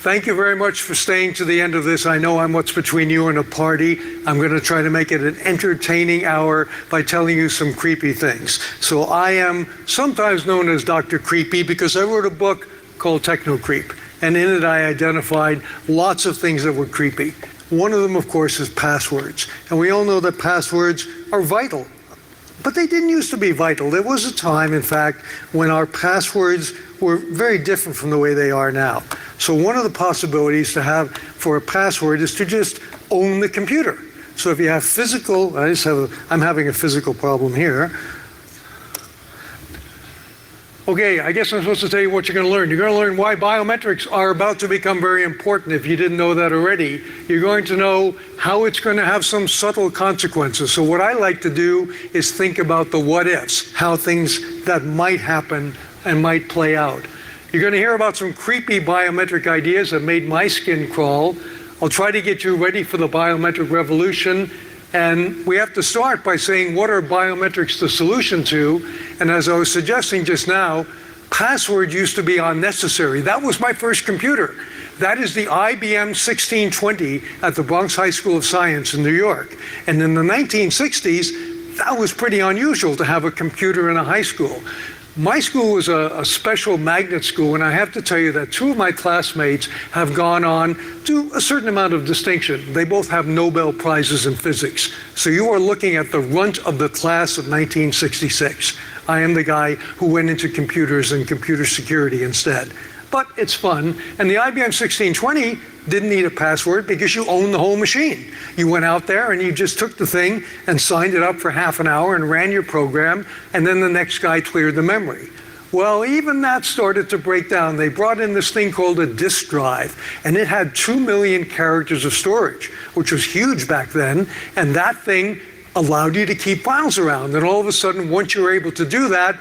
thank you very much for staying to the end of this. I know I'm what's between you and a party. I'm going to try to make it an entertaining hour by telling you some creepy things. So I am sometimes known as Dr. Creepy because I wrote a book called Techno Creep. And in it, I identified lots of things that were creepy. One of them, of course, is passwords. And we all know that passwords are vital. But they didn't used to be vital. There was a time, in fact, when our passwords were very different from the way they are now. So one of the possibilities to have for a password is to just own the computer. So if you have physical, I'm having a physical problem here. Okay, I guess I'm supposed to tell you what you're going to learn. You're going to learn why biometrics are about to become very important if you didn't know that already. You're going to know how it's going to have some subtle consequences. So what I like to do is think about the what ifs, how things that might happen and might play out. You're going to hear about some creepy biometric ideas that made my skin crawl. I'll try to get you ready for the biometric revolution. And we have to start by saying, what are biometrics the solution to? And as I was suggesting just now, password used to be unnecessary. That was my first computer. That is the IBM 1620 at the Bronx High School of Science in New York. And in the 1960s, that was pretty unusual to have a computer in a high school. My school was a special magnet school, and I have to tell you that two of my classmates have gone on to a certain amount of distinction. They both have Nobel Prizes in physics. So you are looking at the runt of the class of 1966. I am the guy who went into computers and computer security instead. But it's fun. And the IBM 1620 didn't need a password because you owned the whole machine. You went out there and you just took the thing and signed it up for half an hour and ran your program, and then the next guy cleared the memory. Well, even that started to break down. They brought in this thing called a disk drive, and it had 2 million characters of storage, which was huge back then, and that thing allowed you to keep files around. And all of a sudden, once you were able to do that,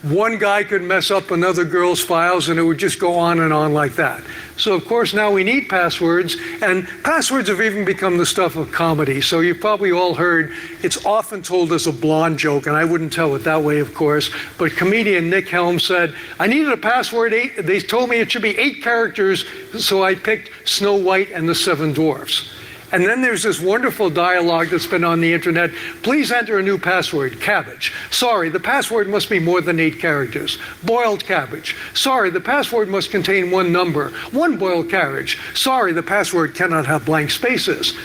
one guy could mess up another girl's files, and it would just go on and on like that. So, of course, now we need passwords, and passwords have even become the stuff of comedy. So you've probably all heard, it's often told as a blonde joke, and I wouldn't tell it that way, of course, but comedian Nick Helm said, I needed a password, they told me it should be 8 characters, so I picked Snow White and the 7 Dwarfs. And then there's this wonderful dialogue that's been on the internet. Please enter a new password, cabbage. Sorry, the password must be more than 8 characters. Boiled cabbage. Sorry, the password must contain 1 number. 1 boiled cabbage. Sorry, the password cannot have blank spaces.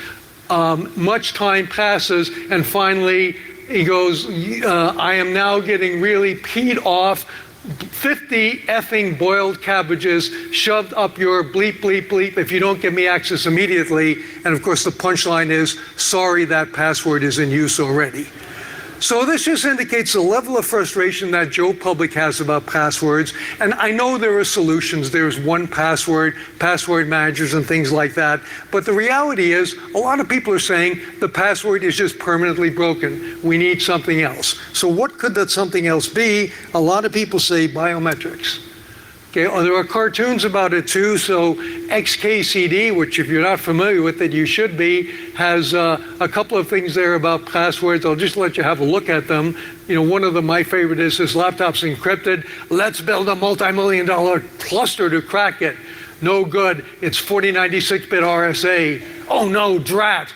Much time passes, and finally he goes, I am now getting really peed off. 50 effing boiled cabbages shoved up your bleep, bleep, bleep if you don't give me access immediately. And of course, the punchline is, sorry, that password is in use already. So this just indicates the level of frustration that Joe Public has about passwords. And I know there are solutions. There's 1Password, password managers, and things like that. But the reality is, a lot of people are saying the password is just permanently broken. We need something else. So what could that something else be? A lot of people say biometrics. Okay, there are cartoons about it too. So XKCD, which if you're not familiar with it, you should be, has a couple of things there about passwords. I'll just let you have a look at them. You know, one of them, my favorite, is this laptop's encrypted. Let's build a multi-million-dollar cluster to crack it. No good. It's 4096-bit RSA. Oh no, drat.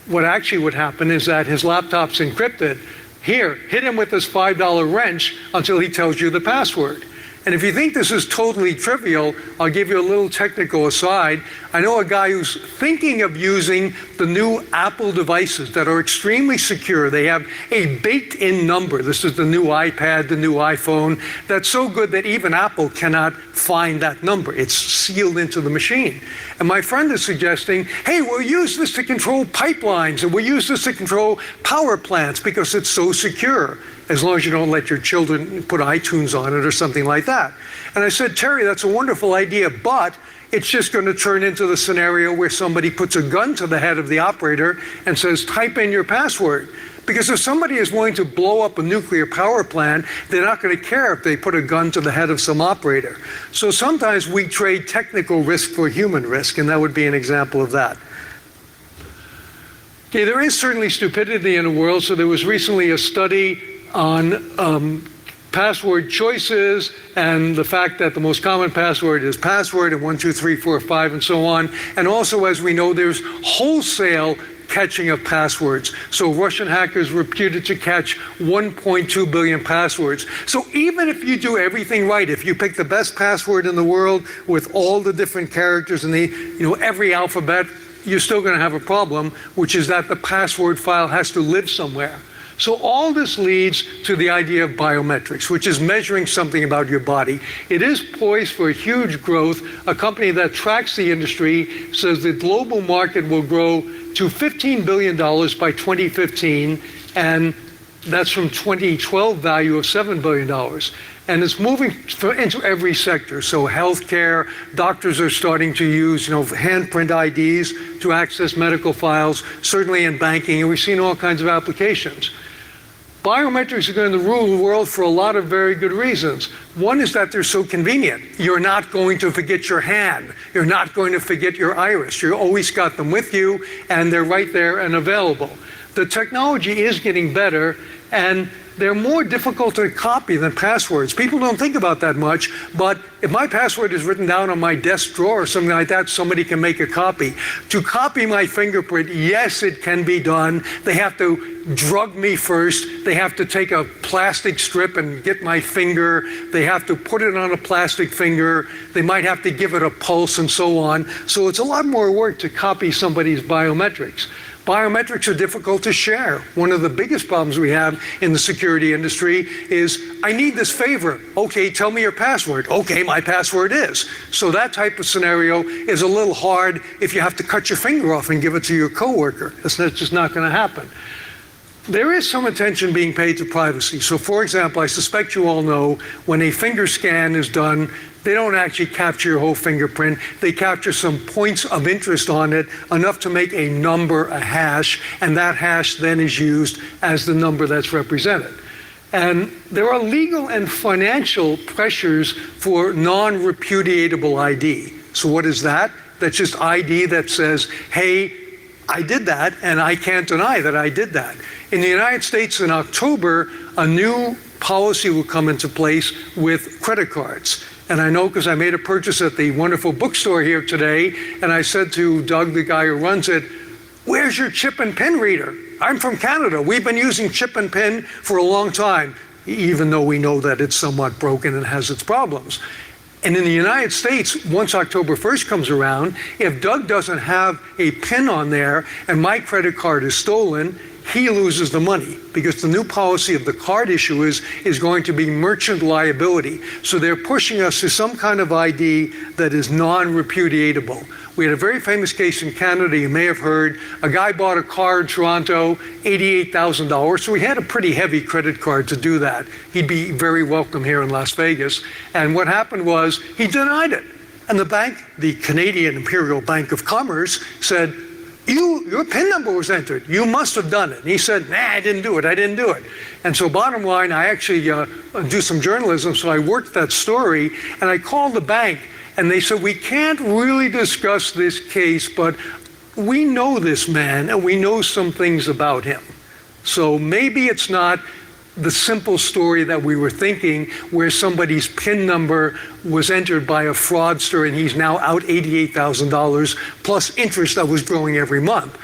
What actually would happen is that his laptop's encrypted. Here, hit him with this $5 wrench until he tells you the password. And if you think this is totally trivial, I'll give you a little technical aside. I know a guy who's thinking of using the new Apple devices that are extremely secure. They have a baked-in number. This is the new iPad, the new iPhone. That's so good that even Apple cannot find that number. It's sealed into the machine. And my friend is suggesting, hey, we'll use this to control pipelines, and we'll use this to control power plants because it's so secure, as long as you don't let your children put iTunes on it or something like that. And I said, Terry, that's a wonderful idea, but it's just going to turn into the scenario where somebody puts a gun to the head of the operator and says, type in your password. Because if somebody is willing to blow up a nuclear power plant, they're not going to care if they put a gun to the head of some operator. So sometimes we trade technical risk for human risk, and that would be an example of that. Okay, there is certainly stupidity in the world. So there was recently a study on password choices and the fact that the most common password is password and 1, 2, 3, 4, 5 and so on. And also, as we know, there's wholesale catching of passwords. So Russian hackers reputed to catch 1.2 billion passwords. So even if you do everything right, if you pick the best password in the world with all the different characters and every alphabet, you're still going to have a problem, which is that the password file has to live somewhere. So all this leads to the idea of biometrics, which is measuring something about your body. It is poised for huge growth. A company that tracks the industry says the global market will grow to $15 billion by 2015, and that's from 2012 value of $7 billion. And it's moving into every sector. So healthcare, doctors are starting to use handprint IDs to access medical files, certainly in banking, and we've seen all kinds of applications. Biometrics are going to rule the world for a lot of very good reasons. One is that they're so convenient. You're not going to forget your hand. You're not going to forget your iris. You always got them with you, and they're right there and available. The technology is getting better, and they're more difficult to copy than passwords. People don't think about that much, but if my password is written down on my desk drawer or something like that, somebody can make a copy. To copy my fingerprint, yes, it can be done. They have to drug me first. They have to take a plastic strip and get my finger. They have to put it on a plastic finger. They might have to give it a pulse and so on. So it's a lot more work to copy somebody's biometrics. Biometrics are difficult to share. One of the biggest problems we have in the security industry is, I need this favor. Okay, tell me your password. Okay, my password is. So that type of scenario is a little hard if you have to cut your finger off and give it to your coworker. That's just not going to happen. There is some attention being paid to privacy. So for example, I suspect you all know when a finger scan is done, they don't actually capture your whole fingerprint. They capture some points of interest on it, enough to make a number, a hash, and that hash then is used as the number that's represented. And there are legal and financial pressures for non-repudiatable ID. So what is that? That's just ID that says, hey, I did that, and I can't deny that I did that. In the United States in October, a new policy will come into place with credit cards. And I know because I made a purchase at the wonderful bookstore here today, and I said to Doug, the guy who runs it, where's your chip and pin reader? I'm from Canada. We've been using chip and pin for a long time, even though we know that it's somewhat broken and has its problems. And in the United States, once October 1st comes around, if Doug doesn't have a pin on there and my credit card is stolen, he loses the money, because the new policy of the card issuers is going to be merchant liability. So they're pushing us to some kind of ID that is non-repudiatable. We had a very famous case in Canada, you may have heard. A guy bought a car in Toronto, $88,000. So he had a pretty heavy credit card to do that. He'd be very welcome here in Las Vegas. And what happened was he denied it. And the bank, the Canadian Imperial Bank of Commerce, said, your PIN number was entered. You must have done it. And he said, nah, I didn't do it. I didn't do it. And so bottom line, I actually do some journalism, so I worked that story, and I called the bank, and they said, we can't really discuss this case, but we know this man, and we know some things about him. So maybe it's not the simple story that we were thinking, where somebody's PIN number was entered by a fraudster and he's now out $88,000 plus interest that was growing every month.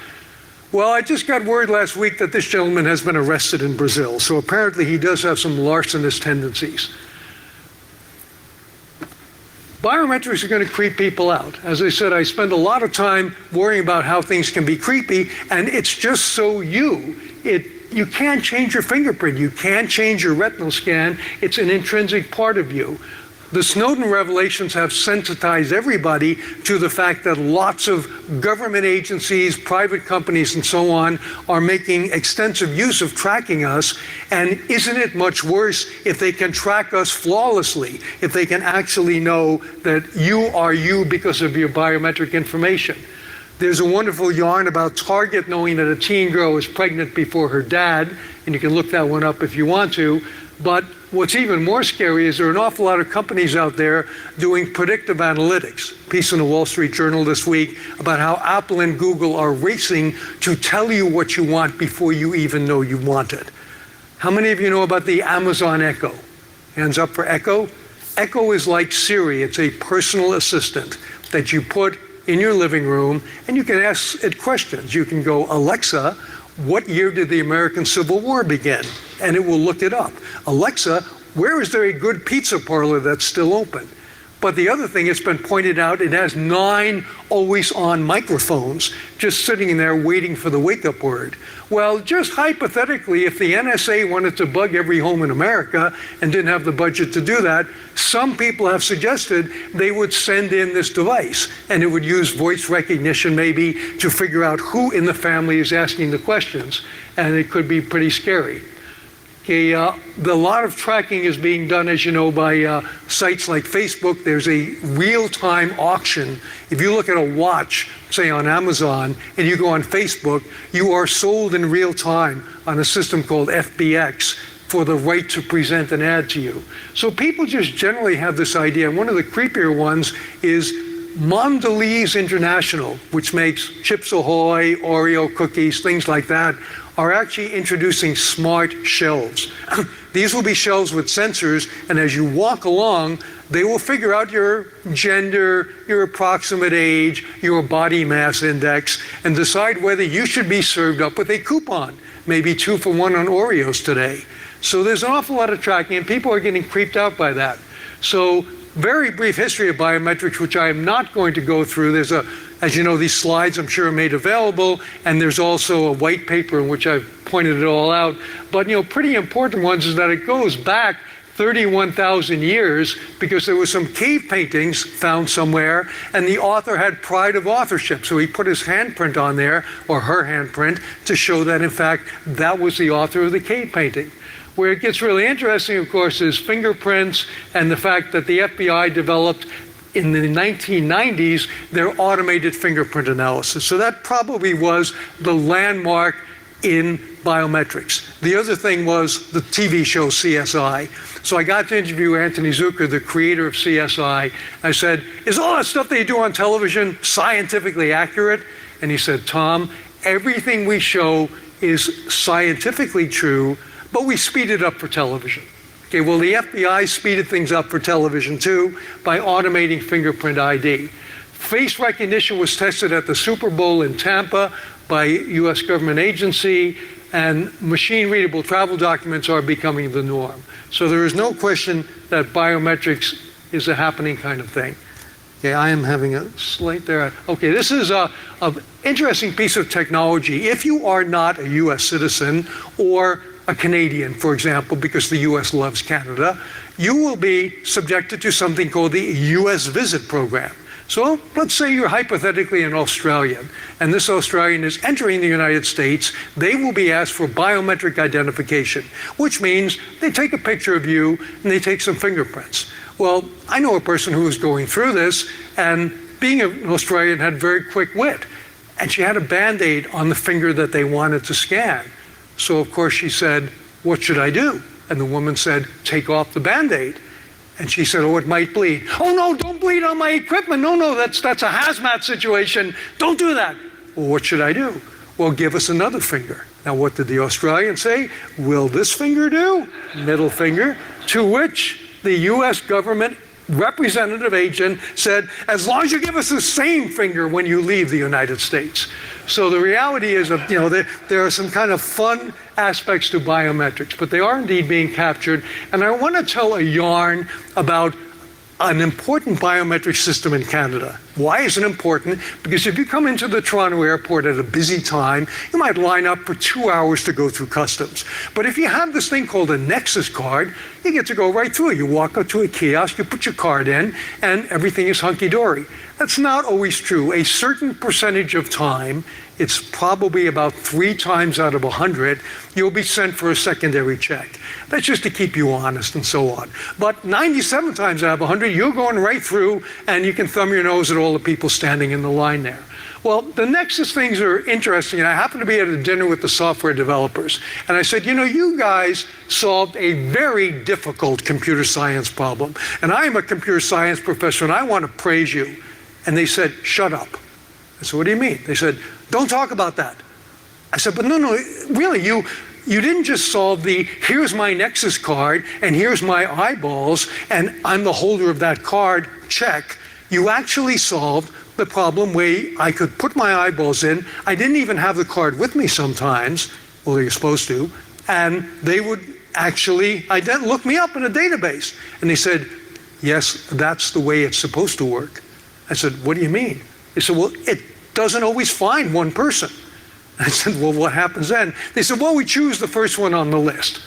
Well, I just got word last week that this gentleman has been arrested in Brazil, so apparently he does have some larcenous tendencies. Biometrics are going to creep people out. As I said, I spend a lot of time worrying about how things can be creepy, and it's just so you can't change your fingerprint. You can't change your retinal scan. It's an intrinsic part of you. The Snowden revelations have sensitized everybody to the fact that lots of government agencies, private companies, and so on are making extensive use of tracking us. And isn't it much worse if they can track us flawlessly, if they can actually know that you are you because of your biometric information? There's a wonderful yarn about Target knowing that a teen girl is pregnant before her dad, and you can look that one up if you want to. But what's even more scary is there are an awful lot of companies out there doing predictive analytics. Piece in the Wall Street Journal this week about how Apple and Google are racing to tell you what you want before you even know you want it. How many of you know about the Amazon Echo? Hands up for Echo. Echo is like Siri. It's a personal assistant that you put in your living room, and you can ask it questions. You can go, Alexa, what year did the American Civil War begin? And it will look it up. Alexa, where is there a good pizza parlor that's still open? But the other thing, it's been pointed out, it has 9 always-on microphones just sitting in there waiting for the wake-up word. Well, just hypothetically, if the NSA wanted to bug every home in America and didn't have the budget to do that, some people have suggested they would send in this device, and it would use voice recognition maybe to figure out who in the family is asking the questions, and it could be pretty scary. Okay, a lot of tracking is being done, as you know, by sites like Facebook. There's a real-time auction. If you look at a watch, say on Amazon, and you go on Facebook, you are sold in real time on a system called FBX for the right to present an ad to you. So people just generally have this idea. And one of the creepier ones is Mondelez International, which makes Chips Ahoy, Oreo cookies, things like that, are actually introducing smart shelves. These will be shelves with sensors, and as you walk along, they will figure out your gender, your approximate age, your body mass index, and decide whether you should be served up with a coupon, maybe 2 for 1 on Oreos today. So there's an awful lot of tracking, and people are getting creeped out by that. So very brief history of biometrics, which I am not going to go through. There's as you know, these slides I'm sure are made available, and there's also a white paper in which I've pointed it all out. But pretty important ones is that it goes back 31,000 years because there were some cave paintings found somewhere, and the author had pride of authorship. So he put his handprint on there, or her handprint, to show that, in fact, that was the author of the cave painting. Where it gets really interesting, of course, is fingerprints and the fact that the FBI developed in the 1990s their automated fingerprint analysis. So that probably was the landmark in biometrics. The other thing was the TV show CSI. So I got to interview Anthony Zucker, the creator of CSI. I said, is all that stuff that you do on television scientifically accurate? And he said, Tom, everything we show is scientifically true, but we speed it up for television. Okay, well, the FBI speeded things up for television too by automating fingerprint ID. Face recognition was tested at the Super Bowl in Tampa by a US government agency, and machine-readable travel documents are becoming the norm. So there is no question that biometrics is a happening kind of thing. Okay, I am having a slate there. Okay, this is an interesting piece of technology. If you are not a US citizen or a Canadian, for example, because the US loves Canada, you will be subjected to something called the US Visit Program. So let's say you're hypothetically an Australian, and this Australian is entering the United States. They will be asked for biometric identification, which means they take a picture of you and they take some fingerprints. Well, I know a person who was going through this, and being an Australian had very quick wit, and she had a Band-Aid on the finger that they wanted to scan. So of course she said, what should I do? And the woman said, take off the Band-Aid. And she said, oh, it might bleed. Oh no, don't bleed on my equipment. No, that's a hazmat situation. Don't do that. Well, what should I do? Well, give us another finger. Now what did the Australian say? Will this finger do? Middle finger. To which the US government representative agent said, as long as you give us the same finger when you leave the United States. So the reality is, there are some kind of fun aspects to biometrics, but they are indeed being captured. And I want to tell a yarn about an important biometric system in Canada. Why is it important? Because if you come into the Toronto airport at a busy time, you might line up for 2 hours to go through customs. But if you have this thing called a Nexus card, you get to go right through. You walk up to a kiosk, you put your card in, and everything is hunky-dory. That's not always true. A certain percentage of time, it's probably about 3 times out of 100, you'll be sent for a secondary check. That's just to keep you honest and so on. But 97 times out of 100, you're going right through, and you can thumb your nose at all the people standing in the line there. Well, the Nexus things are interesting, and I happened to be at a dinner with the software developers, and I said, you guys solved a very difficult computer science problem, and I am a computer science professor, and I want to praise you. And they said, shut up. I said, what do you mean? They said, don't talk about that. I said, but no, really, you didn't just solve the, here's my Nexus card, and here's my eyeballs, and I'm the holder of that card, check. You actually solved the problem where I could put my eyeballs in. I didn't even have the card with me sometimes, well, you're supposed to, and they would actually look me up in a database. And they said, yes, that's the way it's supposed to work. I said, what do you mean? They said, well, it doesn't always find one person. I said, well, what happens then? They said, well, we choose the first one on the list.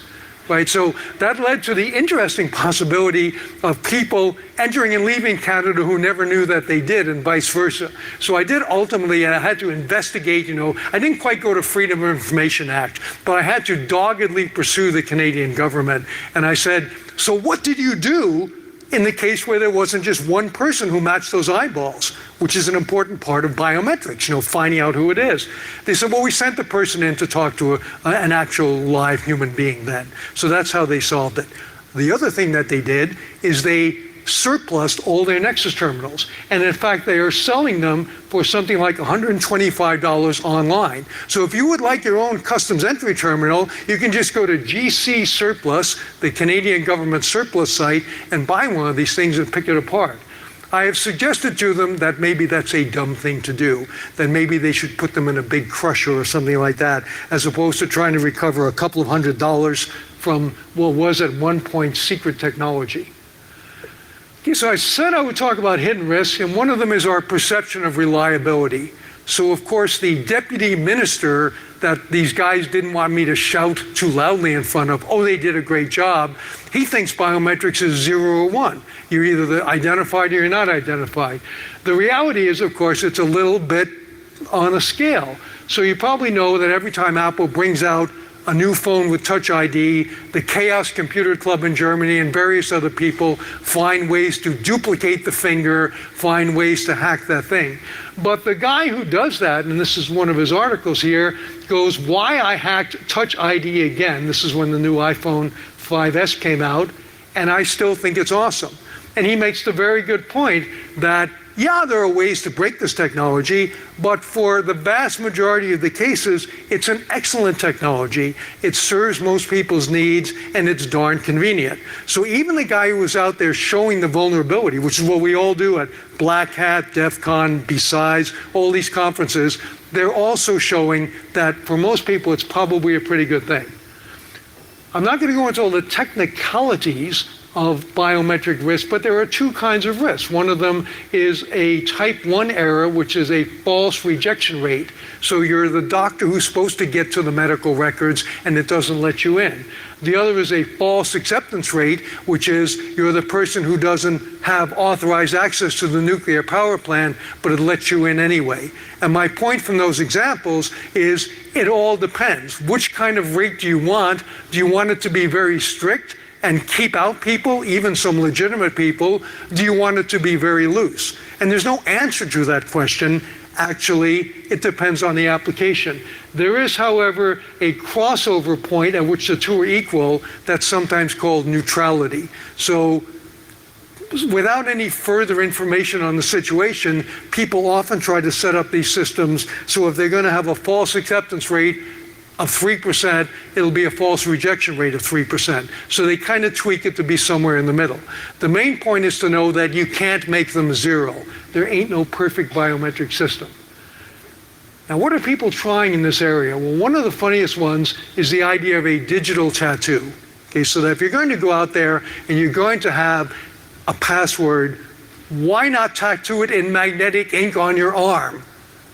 Right? So that led to the interesting possibility of people entering and leaving Canada who never knew that they did, and vice versa. So I did ultimately, and I had to investigate, I didn't quite go to Freedom of Information Act, but I had to doggedly pursue the Canadian government. And I said, so what did you do in the case where there wasn't just one person who matched those eyeballs, which is an important part of biometrics, finding out who it is. They said, well, we sent the person in to talk to an actual live human being then. So that's how they solved it. The other thing that they did is they surplused all their Nexus terminals. And in fact, they are selling them for something like $125 online. So if you would like your own customs entry terminal, you can just go to GC Surplus, the Canadian government surplus site, and buy one of these things and pick it apart. I have suggested to them that maybe that's a dumb thing to do, that maybe they should put them in a big crusher or something like that, as opposed to trying to recover a couple of $100s from what was at one point secret technology. Okay, so I said I would talk about hidden risks, and one of them is our perception of reliability. So of course the deputy minister that these guys didn't want me to shout too loudly in front of, oh, they did a great job, he thinks biometrics is 0 or 1. You're either identified or you're not identified. The reality is, of course, it's a little bit on a scale. So you probably know that every time Apple brings out a new phone with Touch ID, the Chaos Computer Club in Germany and various other people find ways to duplicate the finger, find ways to hack that thing. But the guy who does that, and this is one of his articles here, goes, why I hacked Touch ID again. This is when the new iPhone 5S came out, and I still think it's awesome. And he makes the very good point that, yeah, there are ways to break this technology, but for the vast majority of the cases, it's an excellent technology. It serves most people's needs, and it's darn convenient. So even the guy who was out there showing the vulnerability, which is what we all do at Black Hat, DEF CON, besides all these conferences, they're also showing that for most people, it's probably a pretty good thing. I'm not going to go into all the technicalities of biometric risk, but there are two kinds of risks. One of them is a type 1 error, which is a false rejection rate. So you're the doctor who's supposed to get to the medical records and it doesn't let you in. The other is a false acceptance rate, which is you're the person who doesn't have authorized access to the nuclear power plant, but it lets you in anyway. And my point from those examples is it all depends. Which kind of rate do you want? Do you want it to be very strict and keep out people, even some legitimate people? Do you want it to be very loose? And there's no answer to that question. Actually, it depends on the application. There is, however, a crossover point at which the two are equal that's sometimes called neutrality. So without any further information on the situation, people often try to set up these systems so if they're going to have a false acceptance rate of 3%, it'll be a false rejection rate of 3%. So they kind of tweak it to be somewhere in the middle. The main point is to know that you can't make them 0. There ain't no perfect biometric system. Now, what are people trying in this area? Well, one of the funniest ones is the idea of a digital tattoo. Okay, so that if you're going to go out there and you're going to have a password, why not tattoo it in magnetic ink on your arm?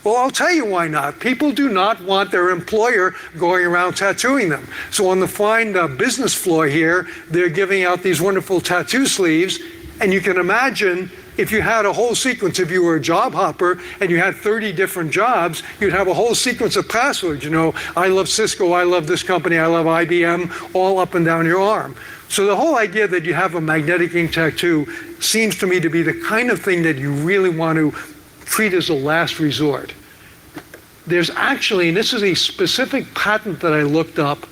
Well, I'll tell you why not. People do not want their employer going around tattooing them. So on the fine business floor here, they're giving out these wonderful tattoo sleeves, and you can imagine if you had a whole sequence, if you were a job hopper and you had 30 different jobs, you'd have a whole sequence of passwords. I love Cisco, I love this company, I love IBM, all up and down your arm. So the whole idea that you have a magnetic ink tattoo seems to me to be the kind of thing that you really want to treat as a last resort. There's actually, and this is a specific patent that I looked up,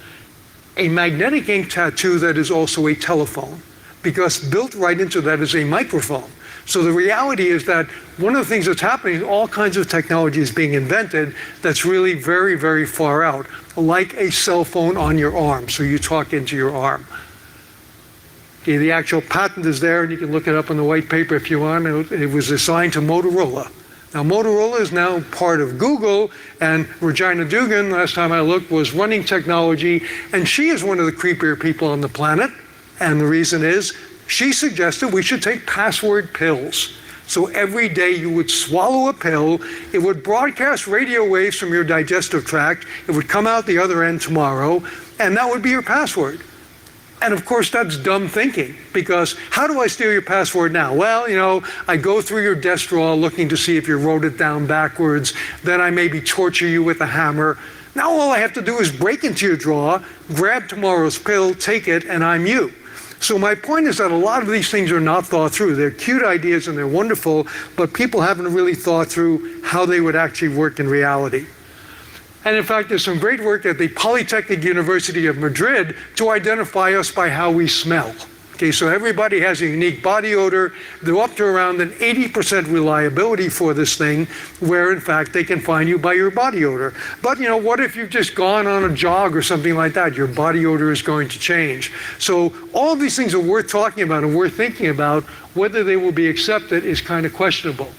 a magnetic ink tattoo that is also a telephone, because built right into that is a microphone. So the reality is that one of the things that's happening is all kinds of technology is being invented that's really very, very far out, like a cell phone on your arm, so you talk into your arm. Okay, the actual patent is there, and you can look it up on the white paper if you want. It was assigned to Motorola. Now, Motorola is now part of Google, and Regina Dugan, last time I looked, was running technology, and she is one of the creepier people on the planet. And the reason is, she suggested we should take password pills. So every day you would swallow a pill, it would broadcast radio waves from your digestive tract, it would come out the other end tomorrow, and that would be your password. And of course, that's dumb thinking, because how do I steal your password now? Well, you know, I go through your desk drawer looking to see if you wrote it down backwards, then I maybe torture you with a hammer. Now all I have to do is break into your drawer, grab tomorrow's pill, take it, and I'm you. So my point is that a lot of these things are not thought through. They're cute ideas and they're wonderful, but people haven't really thought through how they would actually work in reality. And in fact, there's some great work at the Polytechnic University of Madrid to identify us by how we smell. Okay, so everybody has a unique body odor. They're up to around an 80% reliability for this thing, where in fact they can find you by your body odor. But you know, what if you've just gone on a jog or something like that? Your body odor is going to change. So all of these things are worth talking about and worth thinking about. Whether they will be accepted is kind of questionable.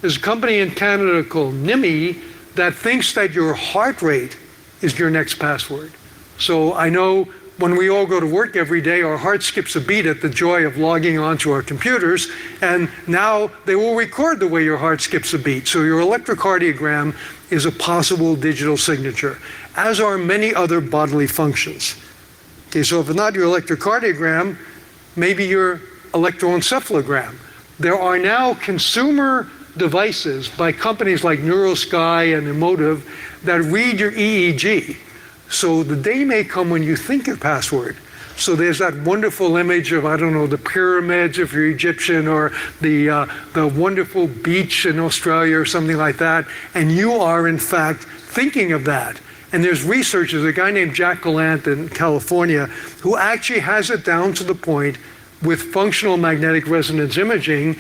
There's a company in Canada called NIMI that thinks that your heart rate is your next password. So I know when we all go to work every day, our heart skips a beat at the joy of logging onto our computers, and now they will record the way your heart skips a beat. So your electrocardiogram is a possible digital signature, as are many other bodily functions. Okay, so if it's not your electrocardiogram, maybe your electroencephalogram. There are now consumer devices by companies like NeuroSky and Emotive that read your EEG. So the day may come when you think your password. So there's that wonderful image of, I don't know, the pyramids if you're Egyptian, or the wonderful beach in Australia or something like that, and you are in fact thinking of that. And there's researchers, a guy named Jack Gallant in California, who actually has it down to the point with functional magnetic resonance imaging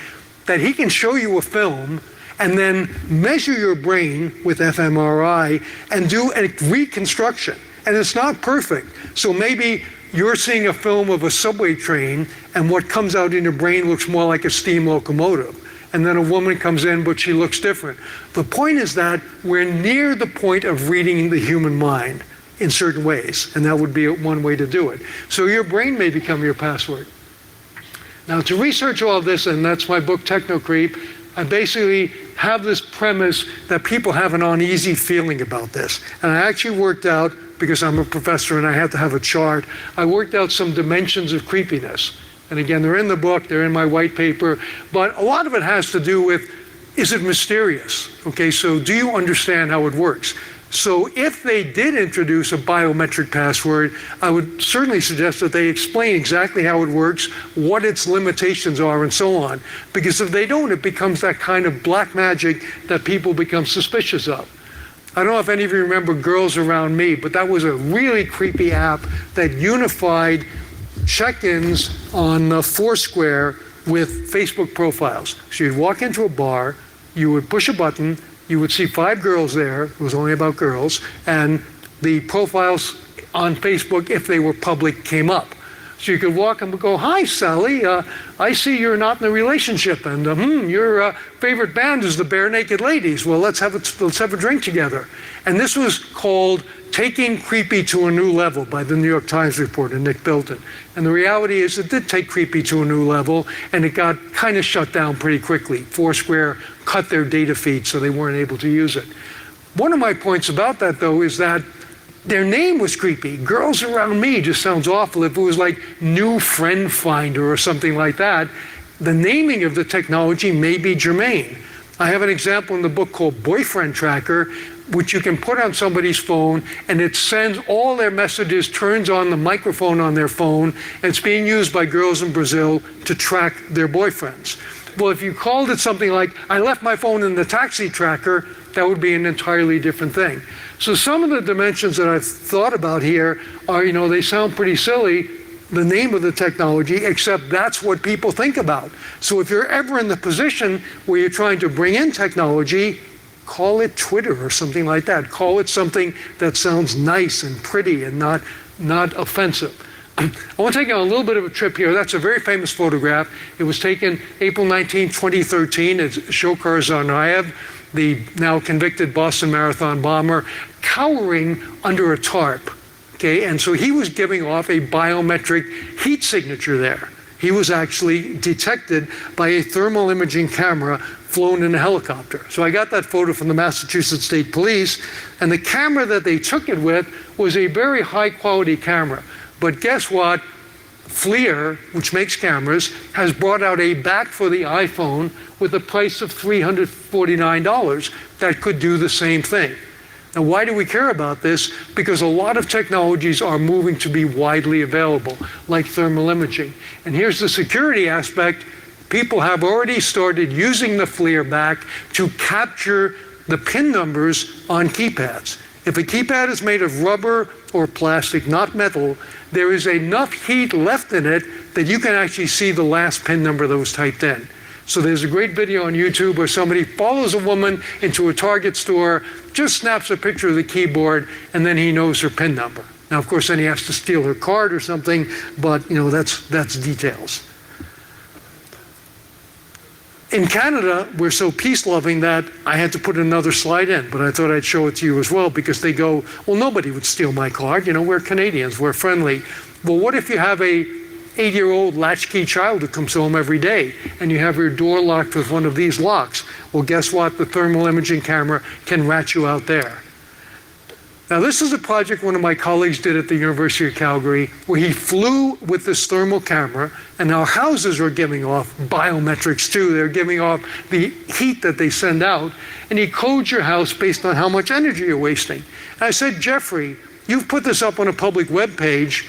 that he can show you a film and then measure your brain with fMRI and do a reconstruction. And it's not perfect. So maybe you're seeing a film of a subway train and what comes out in your brain looks more like a steam locomotive. And then a woman comes in, but she looks different. The point is that we're near the point of reading the human mind in certain ways, and that would be one way to do it. So your brain may become your password. Now, to research all of this, and that's my book, Techno Creep, I basically have this premise that people have an uneasy feeling about this. And I actually worked out, because I'm a professor and I had to have a chart, I worked out some dimensions of creepiness. And again, they're in the book, they're in my white paper, but a lot of it has to do with, is it mysterious? Okay, so do you understand how it works? So if they did introduce a biometric password, I would certainly suggest that they explain exactly how it works, what its limitations are, and so on. Because if they don't, it becomes that kind of black magic that people become suspicious of. I don't know if any of you remember Girls Around Me, but that was a really creepy app that unified check-ins on Foursquare with Facebook profiles. So you'd walk into a bar, you would push a button, you would see 5 girls there, it was only about girls, and the profiles on Facebook, if they were public, came up. So you could walk and go, "Hi, Sally, I see you're not in a relationship, and your favorite band is the Bare Naked Ladies. Well, let's have a drink together." And this was called Taking Creepy to a New Level by the New York Times reporter, Nick Bilton. And the reality is it did take creepy to a new level, and it got kind of shut down pretty quickly. Foursquare cut their data feed, so they weren't able to use it. One of my points about that, though, is that their name was creepy. Girls Around Me just sounds awful. If it was like New Friend Finder or something like that, the naming of the technology may be germane. I have an example in the book called Boyfriend Tracker, which you can put on somebody's phone, and it sends all their messages, turns on the microphone on their phone, and it's being used by girls in Brazil to track their boyfriends. Well, if you called it something like, "I left my phone in the taxi tracker," that would be an entirely different thing. So some of the dimensions that I've thought about here are, they sound pretty silly, the name of the technology, except that's what people think about. So if you're ever in the position where you're trying to bring in technology, call it Twitter or something like that. Call it something that sounds nice and pretty and not offensive. I want to take you on a little bit of a trip here. That's a very famous photograph. It was taken April 19, 2013. It's Shokar Tsarnaev, the now convicted Boston Marathon bomber, cowering under a tarp. Okay, and so he was giving off a biometric heat signature there. He was actually detected by a thermal imaging camera flown in a helicopter. So I got that photo from the Massachusetts State Police, and the camera that they took it with was a very high quality camera. But guess what? FLIR, which makes cameras, has brought out a back for the iPhone with a price of $349 that could do the same thing. Now, why do we care about this? Because a lot of technologies are moving to be widely available, like thermal imaging. And here's the security aspect. People have already started using the FLIR back to capture the PIN numbers on keypads. If a keypad is made of rubber or plastic, not metal, there is enough heat left in it that you can actually see the last PIN number that was typed in. So there's a great video on YouTube where somebody follows a woman into a Target store, just snaps a picture of the keyboard, and then he knows her PIN number. Now, of course, then he has to steal her card or something, but that's details. In Canada, we're so peace-loving that I had to put another slide in, but I thought I'd show it to you as well, because they go, well, nobody would steal my card. We're Canadians, we're friendly. Well, what if you have a 8-year-old latchkey child who comes home every day, and you have your door locked with one of these locks? Well, guess what? The thermal imaging camera can rat you out there. Now, this is a project one of my colleagues did at the University of Calgary, where he flew with this thermal camera, and our houses are giving off biometrics too. They're giving off the heat that they send out, and he codes your house based on how much energy you're wasting. And I said, Jeffrey, you've put this up on a public web page.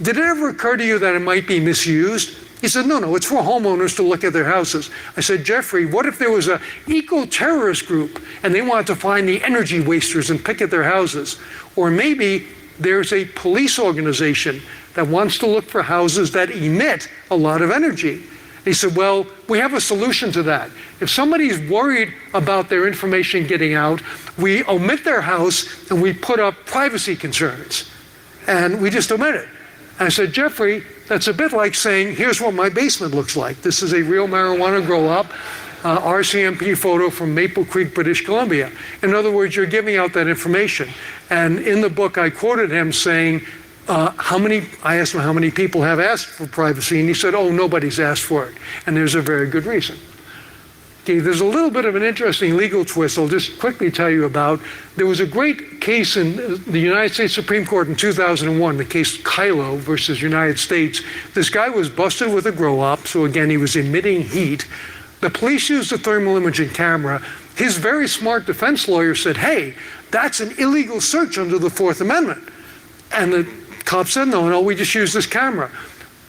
Did it ever occur to you that it might be misused? He said, no, it's for homeowners to look at their houses. I said, Jeffrey, what if there was an eco-terrorist group and they wanted to find the energy wasters and picket their houses? Or maybe there's a police organization that wants to look for houses that emit a lot of energy. He said, well, we have a solution to that. If somebody's worried about their information getting out, we omit their house and we put up privacy concerns. And we just omit it. I said, Jeffrey, that's a bit like saying, here's what my basement looks like. This is a real marijuana grow-up, RCMP photo from Maple Creek, British Columbia. In other words, you're giving out that information. And in the book, I quoted him saying, I asked him how many people have asked for privacy, and he said, oh, nobody's asked for it. And there's a very good reason. Okay, there's a little bit of an interesting legal twist I'll just quickly tell you about. There was a great case in the United States Supreme Court in 2001, the case Kylo versus United States. This guy was busted with a grow-up, so again, he was emitting heat. The police used a thermal imaging camera. His very smart defense lawyer said, hey, that's an illegal search under the Fourth Amendment. And the cop said, no, we just use this camera.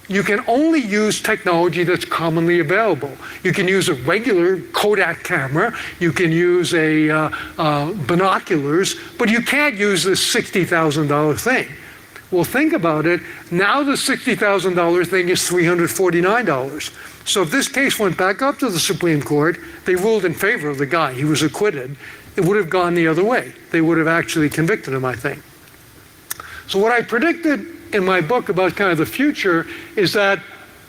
You can only use technology that's commonly available. You can use a regular Kodak camera, you can use binoculars, but you can't use this $60,000 thing. Well, think about it. Now the $60,000 thing is $349. So if this case went back up to the Supreme Court, they ruled in favor of the guy. He was acquitted. It would have gone the other way. They would have actually convicted him, I think. So what I predicted in my book about kind of the future is that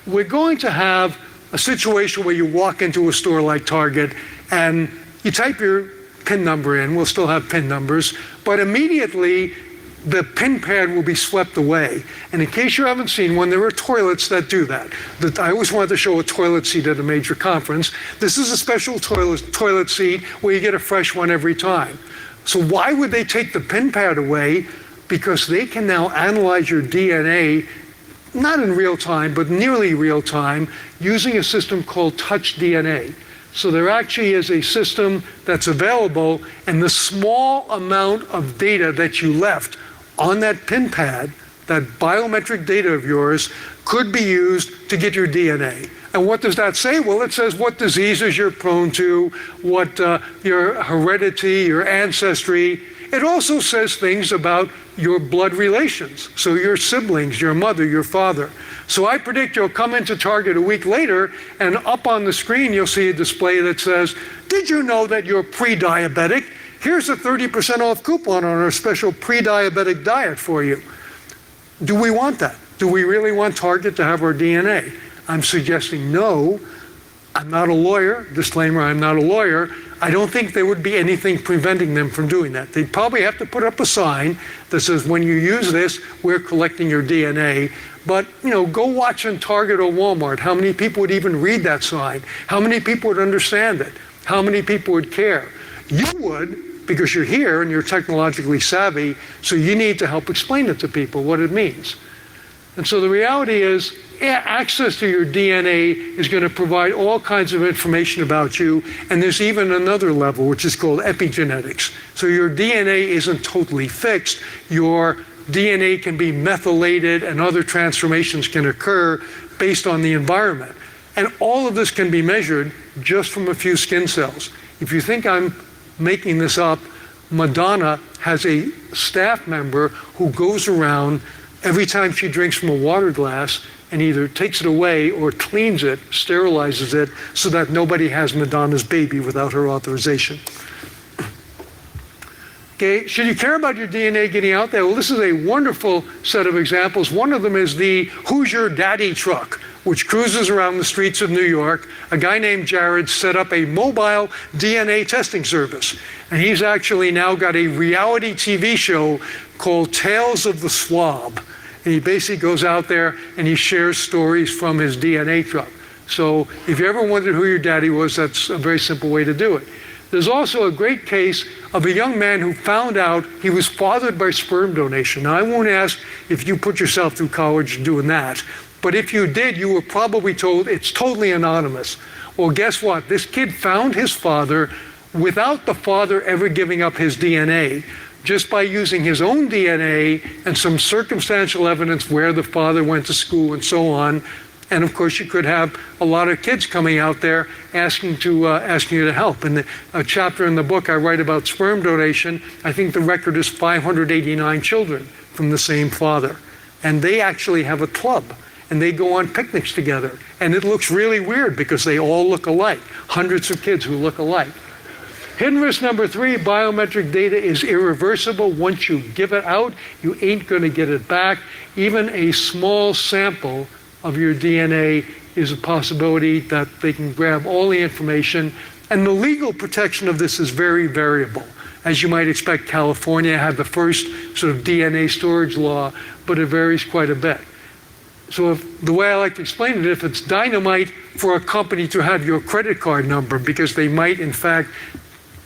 we're going to have a situation where you walk into a store like Target and you type your PIN number in. We'll still have PIN numbers, but immediately the PIN pad will be swept away. And in case you haven't seen one, there are toilets that do that. I always wanted to show a toilet seat at a major conference. This is a special toilet seat where you get a fresh one every time. So why would they take the PIN pad away? Because they can now analyze your DNA, not in real time, but nearly real time, using a system called Touch DNA. So there actually is a system that's available, and the small amount of data that you left on that PIN pad, that biometric data of yours, could be used to get your DNA. And what does that say? Well, it says what diseases you're prone to, what your heredity, your ancestry. It also says things about your blood relations. So your siblings, your mother, your father. So I predict you'll come into Target a week later, and up on the screen you'll see a display that says, did you know that you're pre-diabetic? Here's a 30% off coupon on our special pre-diabetic diet for you. Do we want that? Do we really want Target to have our DNA? I'm suggesting no. I'm not a lawyer. Disclaimer, I'm not a lawyer. I don't think there would be anything preventing them from doing that. They'd probably have to put up a sign that says, when you use this, we're collecting your DNA. But, go watch in Target or Walmart. How many people would even read that sign? How many people would understand it? How many people would care? You would, because you're here and you're technologically savvy, so you need to help explain it to people, what it means. And so the reality is, access to your DNA is going to provide all kinds of information about you, and there's even another level, which is called epigenetics. So your DNA isn't totally fixed. Your DNA can be methylated, and other transformations can occur based on the environment. And all of this can be measured just from a few skin cells. If you think I'm making this up, Madonna has a staff member who goes around every time she drinks from a water glass and either takes it away or cleans it, sterilizes it, so that nobody has Madonna's baby without her authorization. Okay, should you care about your DNA getting out there? Well, this is a wonderful set of examples. One of them is the Who's Your Daddy truck, which cruises around the streets of New York. A guy named Jared set up a mobile DNA testing service. And he's actually now got a reality TV show called Tales of the Swab. And he basically goes out there and he shares stories from his DNA truck. So if you ever wondered who your daddy was, that's a very simple way to do it. There's also a great case of a young man who found out he was fathered by sperm donation. Now, I won't ask if you put yourself through college doing that, but if you did, you were probably told it's totally anonymous. Well, guess what? This kid found his father without the father ever giving up his DNA, just by using his own DNA and some circumstantial evidence where the father went to school and so on. And of course, you could have a lot of kids coming out there asking you to help. In a chapter in the book, I write about sperm donation. I think the record is 589 children from the same father. And they actually have a club, and they go on picnics together. And it looks really weird because they all look alike, hundreds of kids who look alike. Hidden risk number 3, biometric data is irreversible. Once you give it out, you ain't going to get it back. Even a small sample of your DNA is a possibility that they can grab all the information. And the legal protection of this is very variable. As you might expect, California had the first sort of DNA storage law, but it varies quite a bit. So the way I like to explain it, if it's dynamite for a company to have your credit card number because they might in fact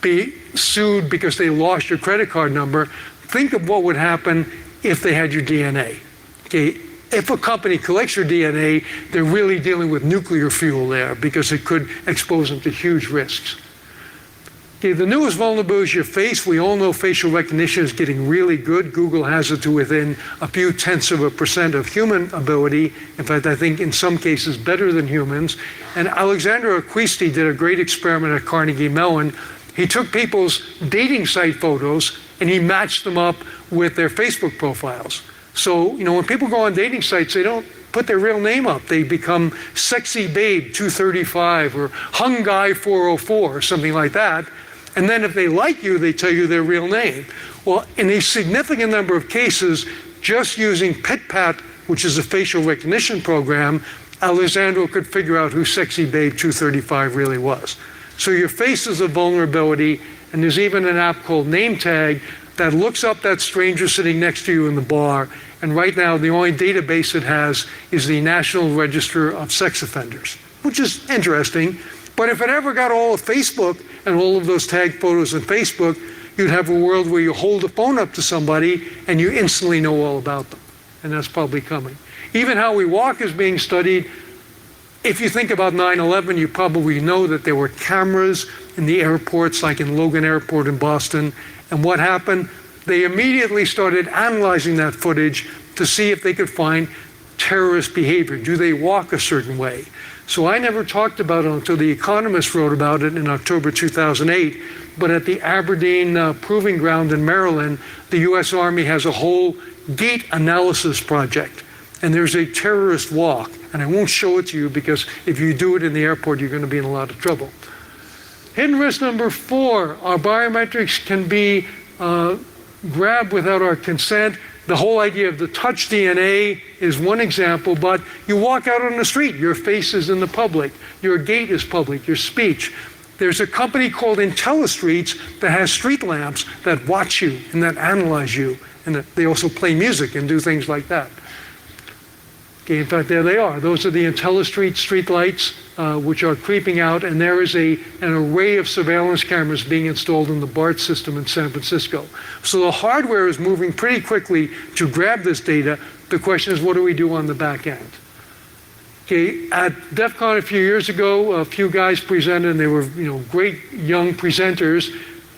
be sued because they lost your credit card number, think of what would happen if they had your DNA. Okay, if a company collects your DNA, they're really dealing with nuclear fuel there because it could expose them to huge risks. Okay, the newest vulnerability is your face. We all know facial recognition is getting really good. Google has it to within a few tenths of a % of human ability. In fact, I think in some cases better than humans. And Alexandra Acquisti did a great experiment at Carnegie Mellon. He took people's dating site photos and he matched them up with their Facebook profiles. So, when people go on dating sites, they don't put their real name up. They become Sexy Babe 235 or Hung Guy 404 or something like that. And then if they like you, they tell you their real name. Well, in a significant number of cases, just using PitPat, which is a facial recognition program, Alessandro could figure out who Sexy Babe 235 really was. So your face is a vulnerability, and there's even an app called NameTag that looks up that stranger sitting next to you in the bar, and right now the only database it has is the National Register of Sex Offenders, which is interesting. But if it ever got all of Facebook and all of those tagged photos on Facebook, you'd have a world where you hold a phone up to somebody and you instantly know all about them. And that's probably coming. Even how we walk is being studied. If you think about 9/11, you probably know that there were cameras in the airports, like in Logan Airport in Boston. And what happened? They immediately started analyzing that footage to see if they could find terrorist behavior. Do they walk a certain way? So I never talked about it until The Economist wrote about it in October 2008. but at the Aberdeen Proving Ground in Maryland, the U.S. Army has a whole gate analysis project. And there's a terrorist walk. And I won't show it to you because if you do it in the airport, you're going to be in a lot of trouble. Hidden risk number 4, our biometrics can be grabbed without our consent. The whole idea of the touch DNA is one example, but you walk out on the street, your face is in the public, your gait is public, your speech. There's a company called IntelliStreets that has street lamps that watch you and that analyze you, and that they also play music and do things like that. Okay, in fact, there they are. Those are the IntelliStreet street lights, which are creeping out, and there is an array of surveillance cameras being installed in the BART system in San Francisco. So the hardware is moving pretty quickly to grab this data. The question is, what do we do on the back end? Okay, at DEF CON a few years ago, a few guys presented, and they were great young presenters,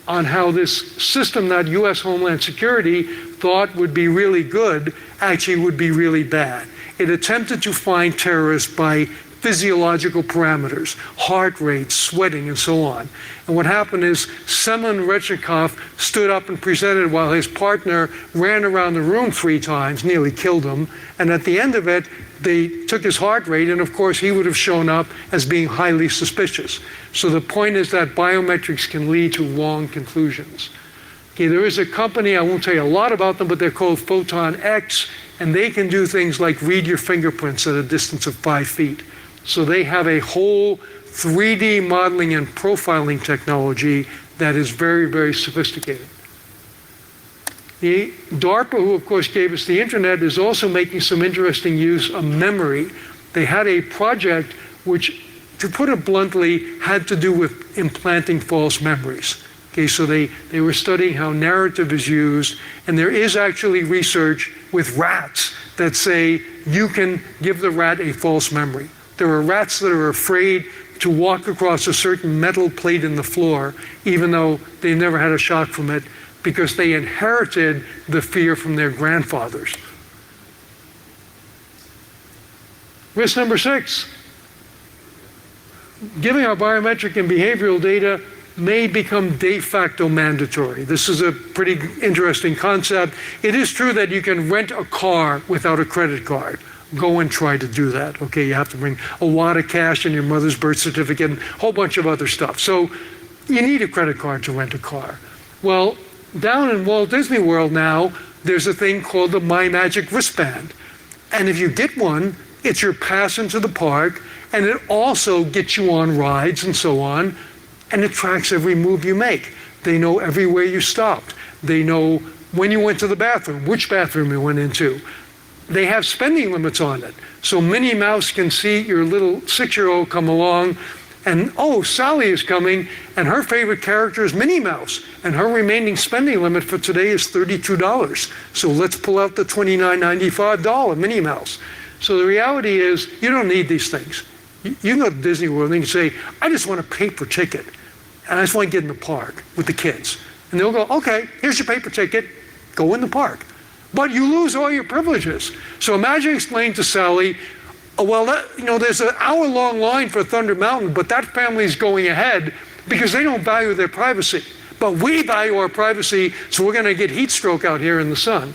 on how this system that U.S. Homeland Security thought would be really good actually would be really bad. It attempted to find terrorists by physiological parameters, heart rate, sweating, and so on. And what happened is Semyon Rechnikov stood up and presented while his partner ran around the room 3 times, nearly killed him. And at the end of it, they took his heart rate, and of course he would have shown up as being highly suspicious. So the point is that biometrics can lead to wrong conclusions. Okay, there is a company, I won't tell you a lot about them, but they're called Photon X, and they can do things like read your fingerprints at a distance of 5 feet. So they have a whole 3D modeling and profiling technology that is very, very sophisticated. The DARPA, who of course gave us the internet, is also making some interesting use of memory. They had a project which, to put it bluntly, had to do with implanting false memories. Okay, so they were studying how narrative is used, and there is actually research with rats that say you can give the rat a false memory. There are rats that are afraid to walk across a certain metal plate in the floor, even though they never had a shock from it, because they inherited the fear from their grandfathers. Risk number 6, giving our biometric and behavioral data may become de facto mandatory. This is a pretty interesting concept. It is true that you can rent a car without a credit card. Go and try to do that. Okay, you have to bring a wad of cash and your mother's birth certificate and a whole bunch of other stuff. So you need a credit card to rent a car. Well, down in Walt Disney World now, there's a thing called the My Magic wristband. And if you get one, it's your pass into the park, and it also gets you on rides and so on, and it tracks every move you make. They know everywhere you stopped. They know when you went to the bathroom, which bathroom you went into. They have spending limits on it. So Minnie Mouse can see your little 6-year-old come along, and oh, Sally is coming, and her favorite character is Minnie Mouse, and her remaining spending limit for today is $32. So let's pull out the $29.95 Minnie Mouse. So the reality is, you don't need these things. You can go to Disney World and you can say, I just want a paper ticket, and I just want to get in the park with the kids. And they'll go, okay, here's your paper ticket, go in the park. But you lose all your privileges. So imagine explaining to Sally, oh, well, there's an hour-long line for Thunder Mountain, but that family's going ahead because they don't value their privacy. But we value our privacy, so we're going to get heat stroke out here in the sun.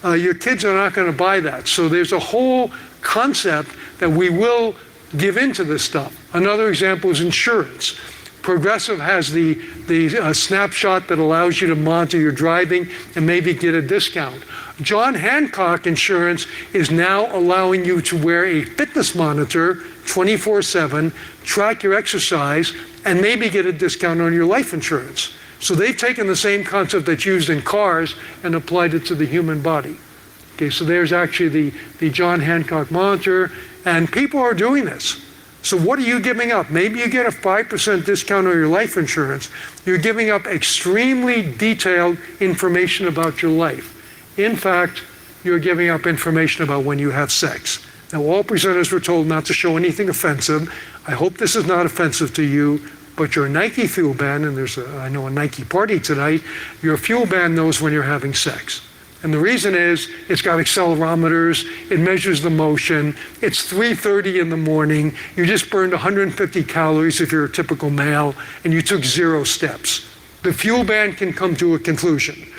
Your kids are not going to buy that. So there's a whole concept that we will give into this stuff. Another example is insurance. Progressive has the snapshot that allows you to monitor your driving and maybe get a discount. John Hancock Insurance is now allowing you to wear a fitness monitor 24/7, track your exercise, and maybe get a discount on your life insurance. So they've taken the same concept that's used in cars and applied it to the human body. Okay, so there's actually the John Hancock monitor, and people are doing this. So what are you giving up? Maybe you get a 5% discount on your life insurance. You're giving up extremely detailed information about your life. In fact, you're giving up information about when you have sex. Now, all presenters were told not to show anything offensive. I hope this is not offensive to you, but your Nike fuel band, and I know a Nike party tonight, your fuel band knows when you're having sex. And the reason is, it's got accelerometers, it measures the motion, it's 3:30 in the morning, you just burned 150 calories if you're a typical male, and you took 0 steps. the fuel band can come to a conclusion.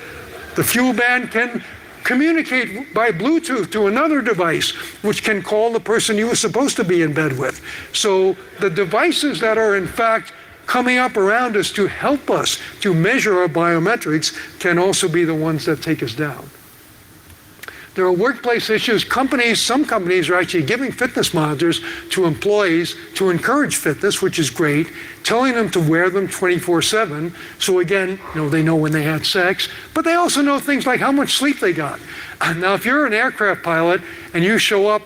The fuel band can communicate by Bluetooth to another device, which can call the person you were supposed to be in bed with. So the devices that are in fact coming up around us to help us to measure our biometrics can also be the ones that take us down. There are workplace issues. Some companies are actually giving fitness monitors to employees to encourage fitness, which is great, telling them to wear them 24/7. So again, they know when they had sex, but they also know things like how much sleep they got. Now, if you're an aircraft pilot and you show up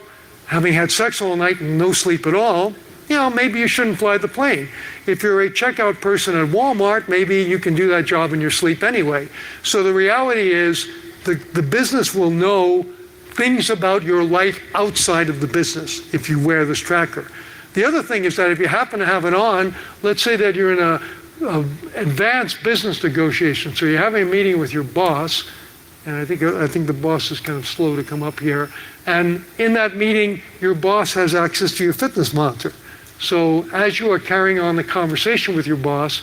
having had sex all night and no sleep at all, maybe you shouldn't fly the plane. If you're a checkout person at Walmart, maybe you can do that job in your sleep anyway. So the reality is, the business will know things about your life outside of the business if you wear this tracker. The other thing is that if you happen to have it on, let's say that you're in a advanced business negotiation, so you're having a meeting with your boss, and I think the boss is kind of slow to come up here, and in that meeting, your boss has access to your fitness monitor. So as you are carrying on the conversation with your boss,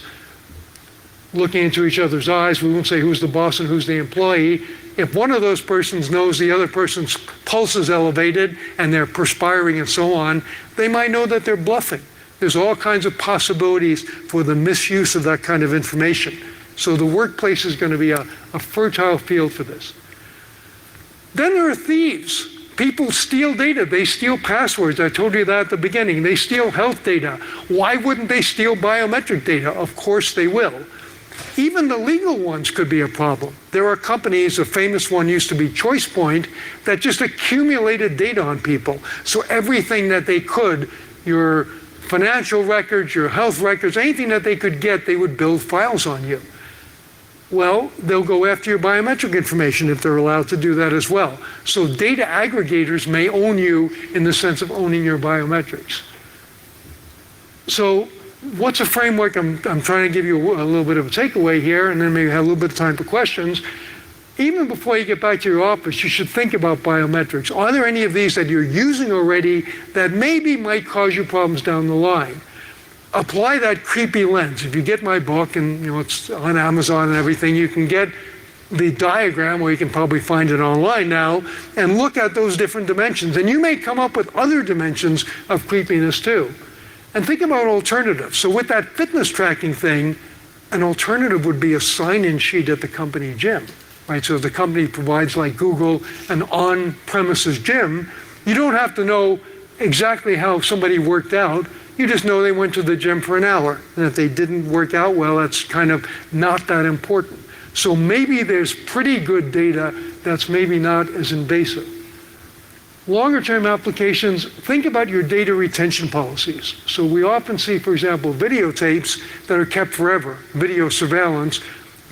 looking into each other's eyes, we won't say who's the boss and who's the employee. If one of those persons knows the other person's pulse is elevated and they're perspiring and so on, they might know that they're bluffing. There's all kinds of possibilities for the misuse of that kind of information. So the workplace is going to be a fertile field for this. Then there are thieves. People steal data. They steal passwords. I told you that at the beginning. They steal health data. Why wouldn't they steal biometric data? Of course they will. Even the legal ones could be a problem. There are companies, a famous one used to be ChoicePoint, that just accumulated data on people. So everything that they could, your financial records, your health records, anything that they could get, they would build files on you. Well, they'll go after your biometric information if they're allowed to do that as well. So data aggregators may own you in the sense of owning your biometrics. So what's a framework? I'm trying to give you a little bit of a takeaway here, and then maybe have a little bit of time for questions. Even before you get back to your office, you should think about biometrics. Are there any of these that you're using already that maybe might cause you problems down the line? Apply that creepy lens. If you get my book, and it's on Amazon and everything, you can get the diagram, or you can probably find it online now, and look at those different dimensions. And you may come up with other dimensions of creepiness too. And think about alternatives. So with that fitness tracking thing, an alternative would be a sign-in sheet at the company gym, right? So if the company provides, like Google, an on-premises gym, you don't have to know exactly how somebody worked out. You just know they went to the gym for an hour. And if they didn't work out well, that's kind of not that important. So maybe there's pretty good data that's maybe not as invasive. Longer term applications, think about your data retention policies. So we often see, for example, videotapes that are kept forever, video surveillance.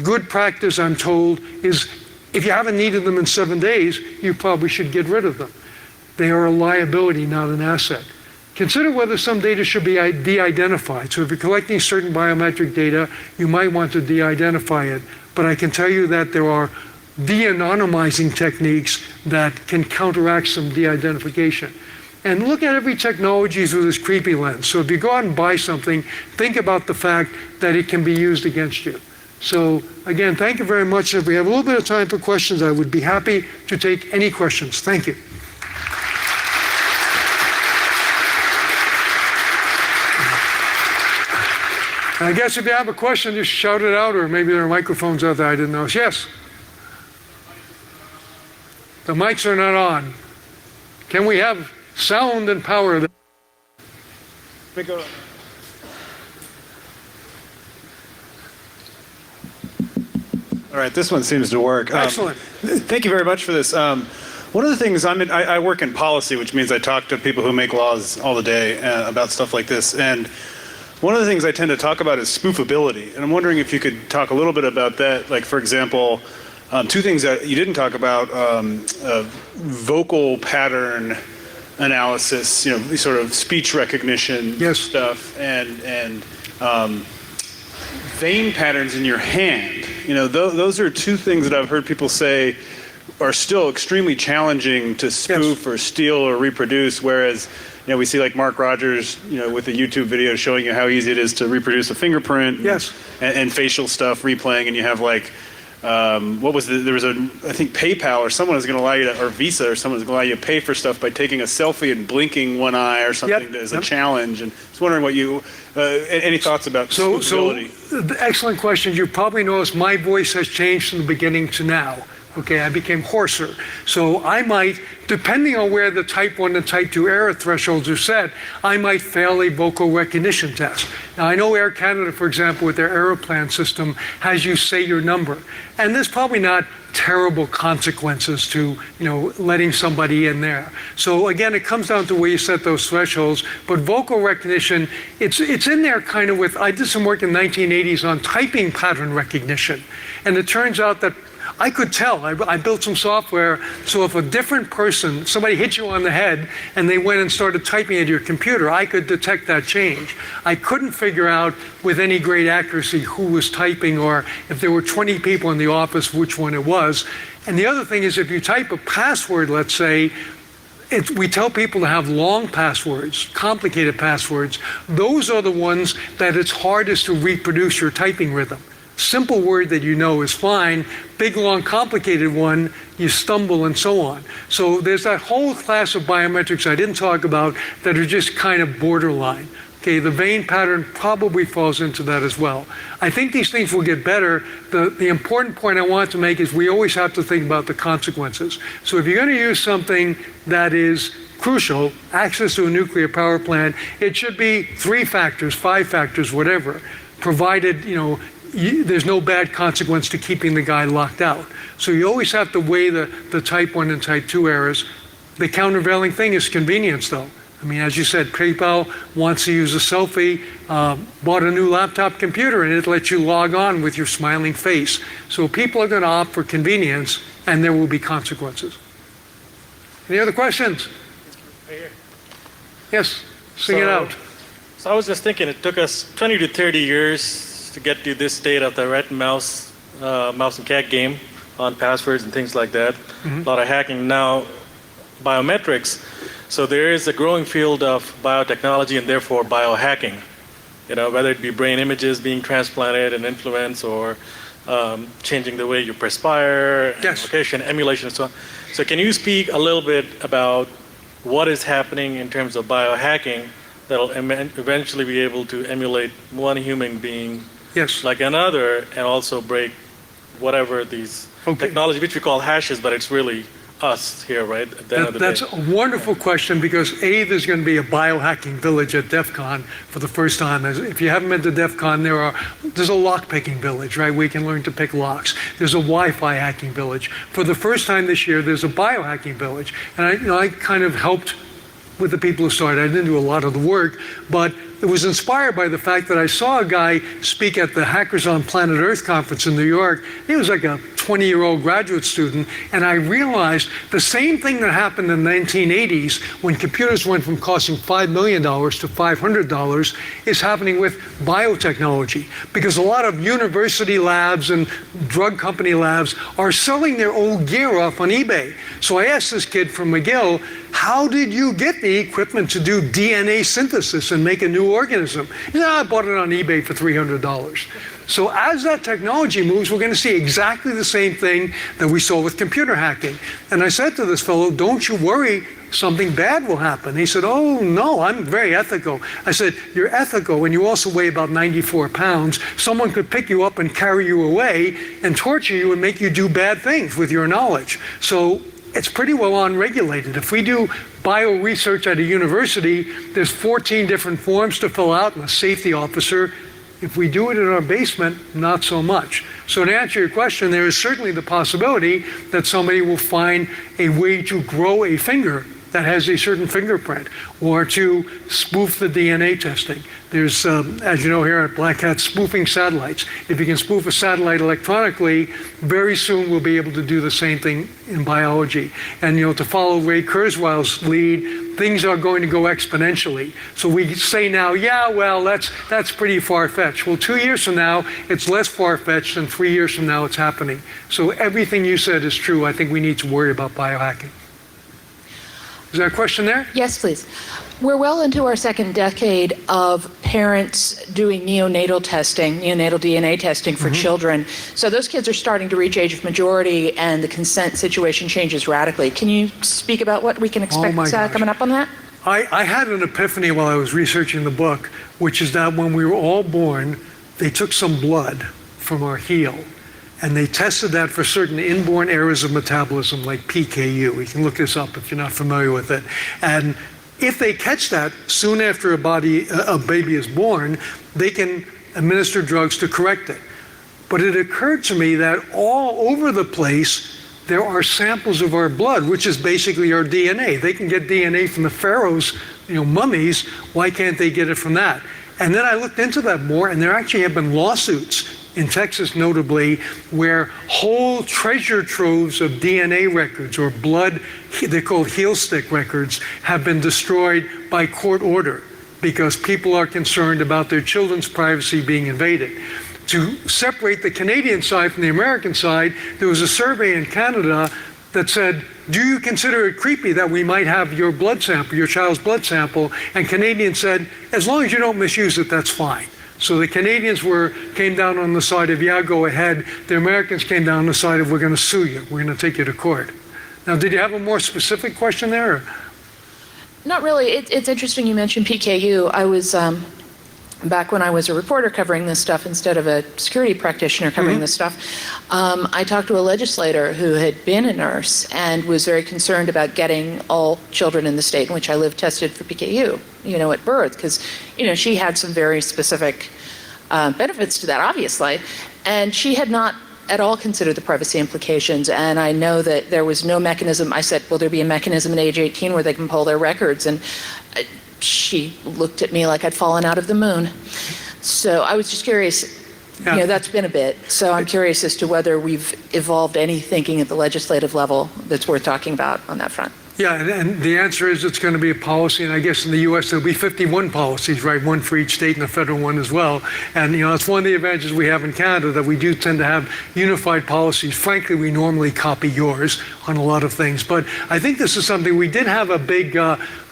Good practice, I'm told, is if you haven't needed them in 7 days, you probably should get rid of them. They are a liability, not an asset. Consider whether some data should be de-identified. So if you're collecting certain biometric data, you might want to de-identify it. But I can tell you that there are de-anonymizing techniques that can counteract some de-identification. And look at every technology through this creepy lens. So if you go out and buy something, think about the fact that it can be used against you. So again, thank you very much. If we have a little bit of time for questions, I would be happy to take any questions. Thank you. I guess if you have a question, just shout it out, or maybe there are microphones out there I didn't know. Yes? The mics are not on. Can we have sound and power? All right, this one seems to work. Excellent. Thank you very much for this. One of the things I work in policy, which means I talk to people who make laws all the day about stuff like this. And one of the things I tend to talk about is spoofability. And I'm wondering if you could talk a little bit about that. Like, for example, two things that you didn't talk about, vocal pattern analysis, sort of speech recognition stuff, and vein patterns in your hand. Those are two things that I've heard people say are still extremely challenging to spoof or steal or reproduce, whereas we see like Mark Rogers, with the YouTube video showing you how easy it is to reproduce a fingerprint. Yes. And facial stuff replaying, and you have like, there was I think PayPal or someone is going to allow you to, or Visa or someone is going to allow you to pay for stuff by taking a selfie and blinking one eye or something as a challenge. And I was wondering what any thoughts about spoofability? Excellent question. You probably noticed my voice has changed from the beginning to now. Okay, I became hoarser. So I might, depending on where the type 1 and type 2 error thresholds are set, I might fail a vocal recognition test. Now, I know Air Canada, for example, with their Aeroplan system, has you say your number. And there's probably not terrible consequences to, letting somebody in there. So again, it comes down to where you set those thresholds. But vocal recognition, it's in there kind of with, I did some work in the 1980s on typing pattern recognition. And it turns out that I could tell. I built some software, so if a different person, somebody hit you on the head and they went and started typing at your computer, I could detect that change. I couldn't figure out with any great accuracy who was typing, or if there were 20 people in the office, which one it was. And the other thing is, if you type a password, let's say, we tell people to have long passwords, complicated passwords. Those are the ones that it's hardest to reproduce your typing rhythm. Simple word that you know is fine. Big, long, complicated one, you stumble and so on. So there's that whole class of biometrics I didn't talk about that are just kind of borderline. Okay, the vein pattern probably falls into that as well. I think these things will get better. The important point I want to make is we always have to think about the consequences. So if you're going to use something that is crucial, access to a nuclear power plant, it should be 3 factors, 5 factors, whatever, provided, there's no bad consequence to keeping the guy locked out. So you always have to weigh the type 1 and type 2 errors. The countervailing thing is convenience, though. I mean, as you said, PayPal wants to use a selfie, bought a new laptop computer, and it lets you log on with your smiling face. So people are going to opt for convenience, and there will be consequences. Any other questions? Right here. Yes, sing it out. So I was just thinking, it took us 20 to 30 years to get to this state of the rat and mouse and cat game on passwords and things like that. A lot of hacking. Now, biometrics. So there is a growing field of biotechnology and therefore biohacking. Whether it be brain images being transplanted and influence, or changing the way you perspire, location, emulation, and so on. So can you speak a little bit about what is happening in terms of biohacking that'll eventually be able to emulate one human being like another, and also break whatever these technology, which we call hashes, but it's really us here, right? At the end of the That's day. a wonderful question, because there's going to be a biohacking village at DEF CON for the first time. If you haven't been to DEF CON, there's a lock-picking village, right? We can learn to pick locks. There's a Wi-Fi hacking village. For the first time this year, there's a biohacking village. And I kind of helped with the people who started. I didn't do a lot of the work, but it was inspired by the fact that I saw a guy speak at the Hackers on Planet Earth conference in New York. He was like a 20-year-old graduate student, and I realized the same thing that happened in the 1980s when computers went from costing $5 million to $500 is happening with biotechnology, because a lot of university labs and drug company labs are selling their old gear off on eBay. So I asked this kid from McGill, how did you get the equipment to do DNA synthesis and make a new organism? He said, I bought it on eBay for $300. So as that technology moves, we're going to see exactly the same thing that we saw with computer hacking. And I said to this fellow, don't you worry, something bad will happen. He said, oh, no, I'm very ethical. I said, you're ethical and you also weigh about 94 pounds. Someone could pick you up and carry you away and torture you and make you do bad things with your knowledge. So it's pretty well unregulated. If we do bio research at a university, there's 14 different forms to fill out and a safety officer. If we do it in our basement, not so much. So to answer your question, there is certainly the possibility that somebody will find a way to grow a finger that has a certain fingerprint, or to spoof the DNA testing. There's, as you know here at Black Hat, spoofing satellites. If you can spoof a satellite electronically, very soon we'll be able to do the same thing in biology. And to follow Ray Kurzweil's lead, things are going to go exponentially. So we say now, yeah, well, that's pretty far-fetched. Well, 2 years from now, it's less far-fetched, and 3 years from now, it's happening. So everything you said is true. I think we need to worry about biohacking. Is there a question there? Yes, please. We're well into our second decade of parents doing neonatal testing, neonatal DNA testing for children. So those kids are starting to reach age of majority and the consent situation changes radically. Can you speak about what we can expect coming up on that? I had an epiphany while I was researching the book, which is that when we were all born, they took some blood from our heel and they tested that for certain inborn errors of metabolism like PKU. We can look this up if you're not familiar with it. And if they catch that soon after a baby is born, they can administer drugs to correct it. But it occurred to me that all over the place, there are samples of our blood, which is basically our DNA. They can get DNA from the pharaohs, mummies. Why can't they get it from that? And then I looked into that more, and there actually have been lawsuits in Texas notably, where whole treasure troves of DNA records or blood, they're called heel stick records, have been destroyed by court order because people are concerned about their children's privacy being invaded. To separate the Canadian side from the American side, there was a survey in Canada that said, do you consider it creepy that we might have your blood sample, your child's blood sample? And Canadians said, as long as you don't misuse it, that's fine. So the Canadians came down on the side of, yeah, go ahead. The Americans came down on the side of, we're going to sue you. We're going to take you to court. Now, did you have a more specific question there? Or? Not really. It's interesting you mentioned PKU. I was, back when I was a reporter covering this stuff instead of a security practitioner covering this stuff, I talked to a legislator who had been a nurse and was very concerned about getting all children in the state in which I live tested for PKU, at birth, because, she had some very specific benefits to that, obviously, and she had not at all considered the privacy implications. And I know that there was no mechanism. I said, will there be a mechanism at age 18 where they can pull their records? And she looked at me like I'd fallen out of the moon. So I was just curious, that's been a bit. So I'm curious as to whether we've evolved any thinking at the legislative level that's worth talking about on that front. Yeah, and the answer is it's going to be a policy, and I guess in the U.S. there'll be 51 policies, right? One for each state and a federal one as well. And, it's one of the advantages we have in Canada that we do tend to have unified policies. Frankly, we normally copy yours on a lot of things. But I think this is something we did have a big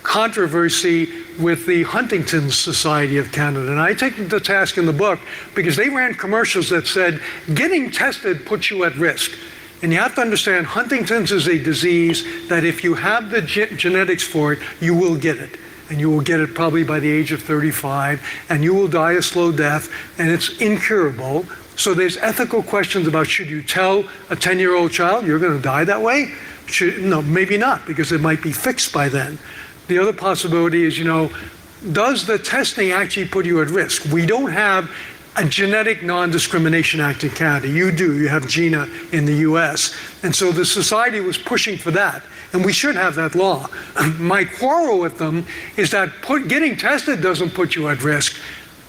controversy with the Huntington's Society of Canada. And I take them to task in the book because they ran commercials that said, getting tested puts you at risk. And you have to understand, Huntington's is a disease that if you have the genetics for it, you will get it. And you will get it probably by the age of 35, and you will die a slow death, and it's incurable. So there's ethical questions about, should you tell a 10-year-old child you're going to die that way? No, maybe not, because it might be fixed by then. The other possibility is, does the testing actually put you at risk? We don't have a genetic non-discrimination act in Canada. You do. You have GINA in the US. And so the society was pushing for that. And we should have that law. My quarrel with them is that getting tested doesn't put you at risk.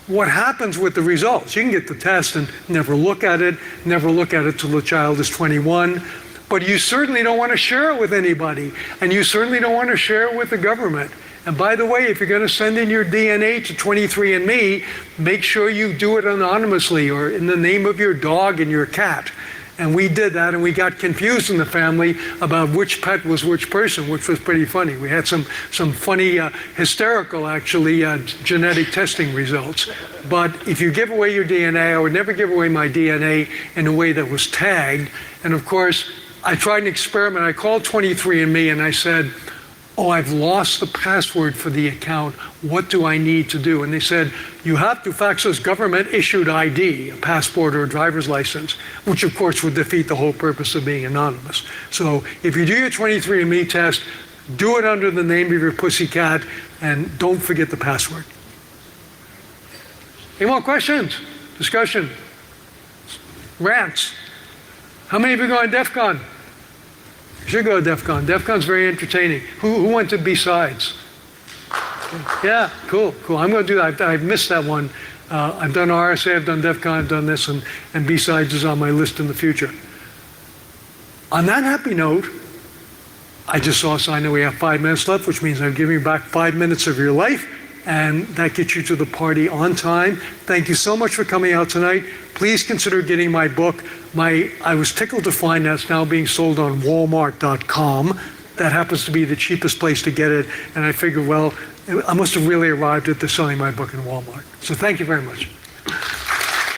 What happens with the results? You can get the test and never look at it till the child is 21. But you certainly don't want to share it with anybody. And you certainly don't want to share it with the government. And by the way, if you're going to send in your DNA to 23andMe, make sure you do it anonymously or in the name of your dog and your cat. And we did that, and we got confused in the family about which pet was which person, which was pretty funny. We had some funny, hysterical, actually, genetic testing results. But if you give away your DNA, I would never give away my DNA in a way that was tagged. And of course, I tried an experiment. I called 23andMe, and I said, oh, I've lost the password for the account. What do I need to do? And they said, you have to fax us government-issued ID, a passport or a driver's license, which of course would defeat the whole purpose of being anonymous. So if you do your 23andMe test, do it under the name of your pussycat, and don't forget the password. Any more questions? Discussion? Rants? How many of you going to DEF CON? You should go to DEF CON. DEF CON's very entertaining. Who went to B-Sides? Yeah, cool. I'm going to do that. I've missed that one. I've done RSA, I've done DEF CON, I've done this, and B-Sides is on my list in the future. On that happy note, I just saw a sign that we have 5 minutes left, which means I'm giving you back 5 minutes of your life, and that gets you to the party on time. Thank you so much for coming out tonight. Please consider getting my book. I was tickled to find that it's now being sold on Walmart.com. That happens to be the cheapest place to get it. And I figured, well, I must have really arrived at the selling my book in Walmart. So thank you very much.